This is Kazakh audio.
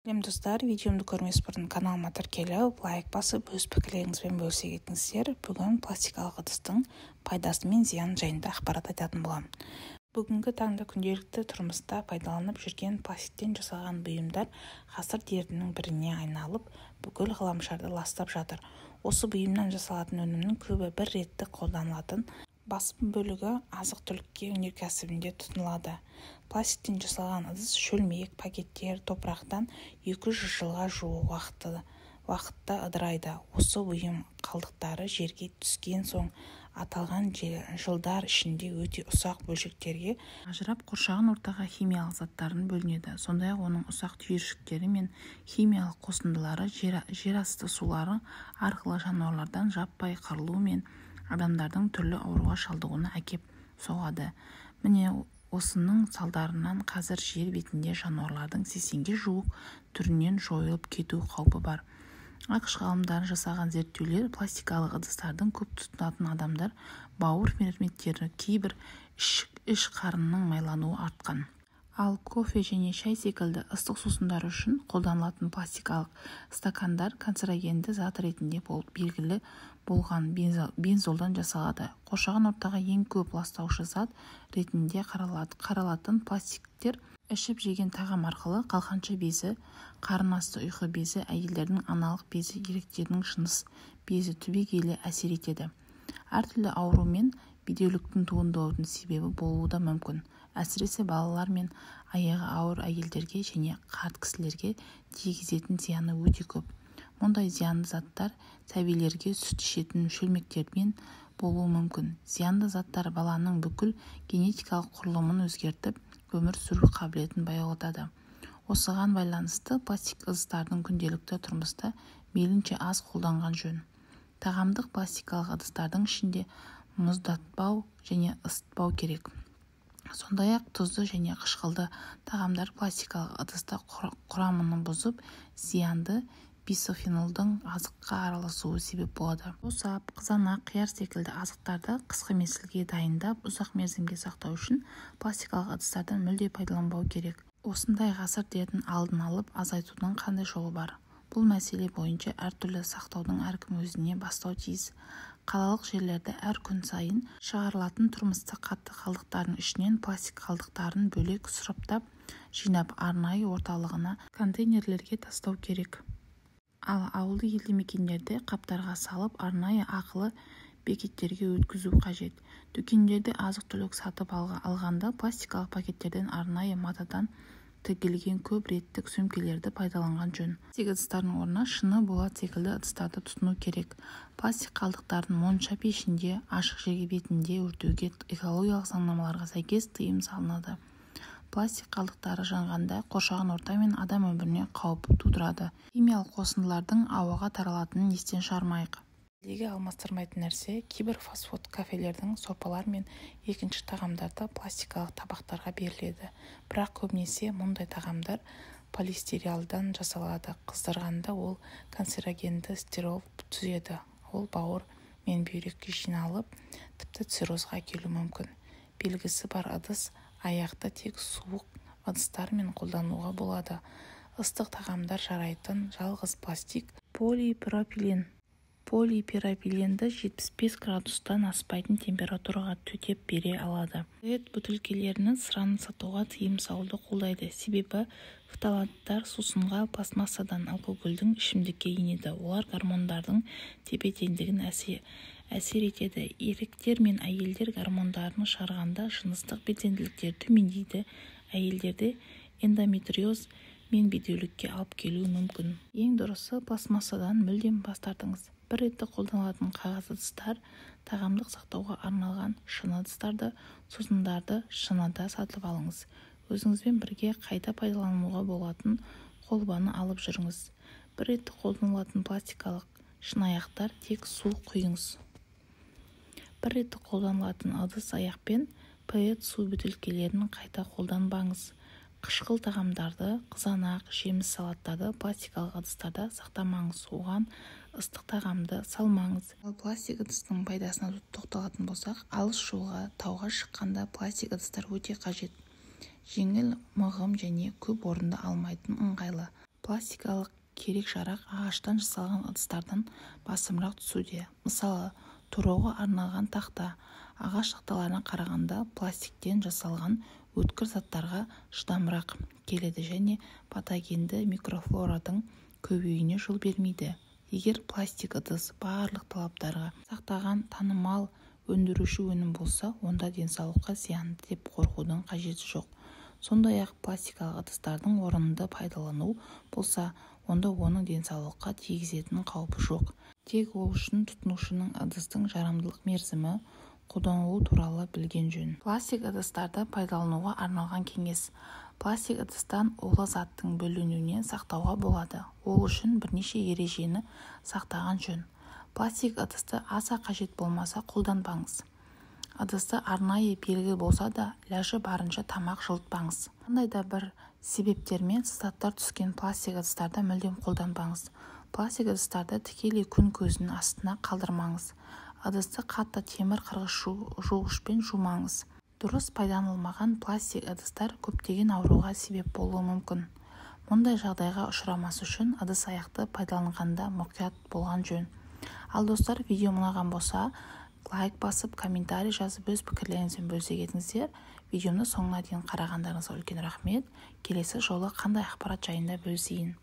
Сәлем достар, видеомды көрмес бұрын каналыма тіркеліп, лайк басып, өз пікірлеріңізбен бөлісе кетіңіздер. Бүгін пластикалық ыдыстың пайдасы мен зияны жайында ақпарат айтатын боламын. Бүгінгі таңда күнделікті тұрмыста пайдаланып жүрген пластиктен жасалған бұйымдар ғасыр дертінің біріне айналып, бүкіл ғаламшарды ластап жатыр. Осы бұйымнан жасалатын өнімнің көбі бір реттік қолданылатын, басым бөлігі азық-түлікке өнеркәсібінде тұтынылады. Пластиктен жасалған ыдыс шөлмек, пакеттер топырақтан 200 жылға жуық уақытта ыдырайды. Осы бұйым қалдықтары жерге түскен соң аталған жылдар ішінде өте ұсақ бөлшектерге ажырап қоршаған ортаға химиялық заттарын бөлінеді. Сондай-ақ оның ұсақ түйіршіктері мен химиялық қосындылары жерасты сулары арқылы жануарлардан жаппай қырылу мен адамдардың түрлі ауруға шалдығуына әкеп соғады. Міне осының салдарынан қазір жер бетінде жануарлардың 80-ге жуық түрінен жойылып кету қаупі бар. ақш ғалымдары жасаған зерттеулер пластикалық ыдыстардың көп тұтынатын адамдар бауыр ферменттері кейбір іш қарынның майлануы артқан. Ал кофе және шай секілді ыстық сусындар үшін қолданылатын пластикалық стакандар канцерогенді зат ретінде болып белгілі болған бензолдан жасалады. Қоршаған ортаға ең көп ластаушы зат ретінде қаралатын пластиктер ішіп жеген тағам арқылы қалқанша безі, қарын асты ұйқы безі, әйелдердің аналық безі, еркектердің жыныс безі түбегейлі әсер етеді. Әртүрлі ауру мен бедеуліктің туындаудың себебі болуы да мүмкін. Әсіресе балалар мен аяғы ауыр әйелдерге және қарт кісілерге тигізетін зияны өте көп. Мұндай зиянды заттар сәбилерге сүт ішетін шөлмектермен болуы мүмкін. Зиянды заттар баланың бүкіл генетикалық құрылымын өзгертіп, өмір сүру қабілетін баяулатады. Осыған байланысты пластик ыдыстардың күнделікті тұрмыста мейлінше аз қолданған жөн. Тағамдық пластикалық ыдыстардың ішінде мұздатпау және ысытпау керек. Сондай-ақ тұзды және қышқылды тағамдар пластикалық ыдыста құрамын бұзып, зиянды бисофенолдың азыққа араласуы себеп болады. Босап, қызанақ, қияр секілді азықтарды қысқа мезгілге дайындап, ұзақ мерзімге сақтау үшін пластикалық ыдыстардан мүлде пайдаланбау керек. Осындай ғасыр дертін алдын алып азайтудың қандай жолы бар? Бұл мәселе бойынша әртүрлі сақтаудың әркім өзіне бастау тиіс. Қалалық жерлерде әр күн сайын шығарылатын тұрмыстық қатты қалдықтардың ішінен пластик қалдықтарын бөлек сұрыптап, жинап арнайы орталығына контейнерлерге тастау керек. Ал ауылды елді мекендерде қаптарға салып арнайы ақылы бекеттерге өткізу қажет. Дүкендерде азық-түлік сатып алғанда пластикалық пакеттерден арнайы матадан тігілген көп реттік сөмкелерді пайдаланған жөн. Пластик ыдыстардың орнына шыны болат секілді ыдыстарды тұтыну керек. Пластик қалдықтарын монша пешінде, ашық жерге бетінде өртеуге экологиялық заңнамаларға сәйкес тыйым салынады. Пластик қалдықтары жанғанда қоршаған орта мен адам өміріне қауіп тудырады. Химиялық қосындылардың ауаға таралатынын естен шығармайық. Елдегі алмастырмайтын нәрсе кейбір фастфуд кафелердің сорпалар мен екінші тағамдарды пластикалық табақтарға беріледі. Бірақ көбінесе мұндай тағамдар полистиролдан жасалады. Қыздырғанда ол канцерогенді стирол түзеді. Ол бауыр мен бүйрекке жиналып, тіпті циррозға әкелуі мүмкін. Белгісі бар ыдыс аяқты тек суық ыдыстармен қолдануға болады. Ыстық тағамдар жарайтын жалғыз пластик полипропилен. Полипропиленді 75 градустан аспайтын температураға төтеп бере алады. ПЭТ бөтелкелерінің сыраны сатуға тыйым салуды қолдайды. Себебі фталаттар сусынға пластмассадан алкогольдің ішімдікке енеді. Олар гормондардың тепе-теңдігін әсер етеді. Еркектер мен әйелдер гормондарын шығарғанда жыныстық белсенділіктері төмендейді. Әйелдерде эндометриоз мен бедеулікке алып келуі мүмкін. Ең дұрысы пластмассадан мүлдем бас тартыңыз. Бір ретті қолданылатын қағаз ыдыстар, тағамдық сақтауға арналған шыны ыдыстарды, сусындарды шыныда сатып алыңыз. Өзіңізбен бірге қайта пайдалануға болатын қолбаны алып жүріңіз. Бір ретті қолданылатын пластикалық шынаяқтар тек су құйыңыз. Бір ретті қолданылатын ыдыс аяқпен ПЭТ су бөтелкелерін қайта қолданбаңыз. Қышқыл тағамдарды, қызанақ, жеміс салаттарды пластикалық ыдыстарда сақтамаңыз. Оған ыстық тағамды салмаңыз. Ал пластик ыдыстың пайдасына тоқталатын болсақ, алыс жолға, тауға шыққанда пластик ыдыстар өте қажет. Жеңіл, мығым және көп орынды алмайтын ыңғайлы. Пластикалық керек-жарақ ағаштан жасалған ыдыстардан басымырақ түсуде. Мысалы, турауға арналған тақта. Ағаш тақталарына қарағанда пластиктен жасалған өткір заттарға шыдамырақ келеді және патогенді микрофлораның көбеюіне жол бермейді. Егер пластик ыдыс барлық талаптарға сақтаған танымал өндіруші өнім болса, онда денсаулыққа зиянды деп қорқудың қажеті жоқ. Сондай-ақ пластикалық ыдыстардың орынды пайдалану болса, онда оның денсаулыққа тигізетін қаупі жоқ. Тек ол үшін тұтынушының ыдыстың жарамдылық мерзімі, қолданылу туралы білген жөн. Пластик ыдыстарды пайдалануға арналған кеңес. Пластик ыдыстан улы заттың бөлінуінен сақтауға болады. Ол үшін бірнеше ережені сақтаған жөн. Пластик ыдысты аса қажет болмаса қолданбаңыз. Ыдысты арнайы белгі болса да, ләжі барынша тамақ жылытпаңыз. Қандай да бір себептермен цистаттар түскен пластик ыдыстарды мүлдем қолданбаңыз. Пластик ыдыстарды тікелей күн көзінің астына қалдырмаңыз. Ыдысты қатты темір қырғыш жуғышпен жумаңыз. Дұрыс пайдаланылмаған пластик ыдыстар көптеген ауруға себеп болуы мүмкін. Мұндай жағдайға ұшырамас үшін ыдыс аяқты пайдаланғанда мұқият болған жөн. Ал достар, видео ұнаған болса, лайк басып, комментарий жазып, өз пікірлеріңізбен бөлісе кетіңіздер. Видеомды соңына дейін қарағандарыңызға үлкен рахмет. Келесі жолы қандай ақпарат жайында бөлісейін.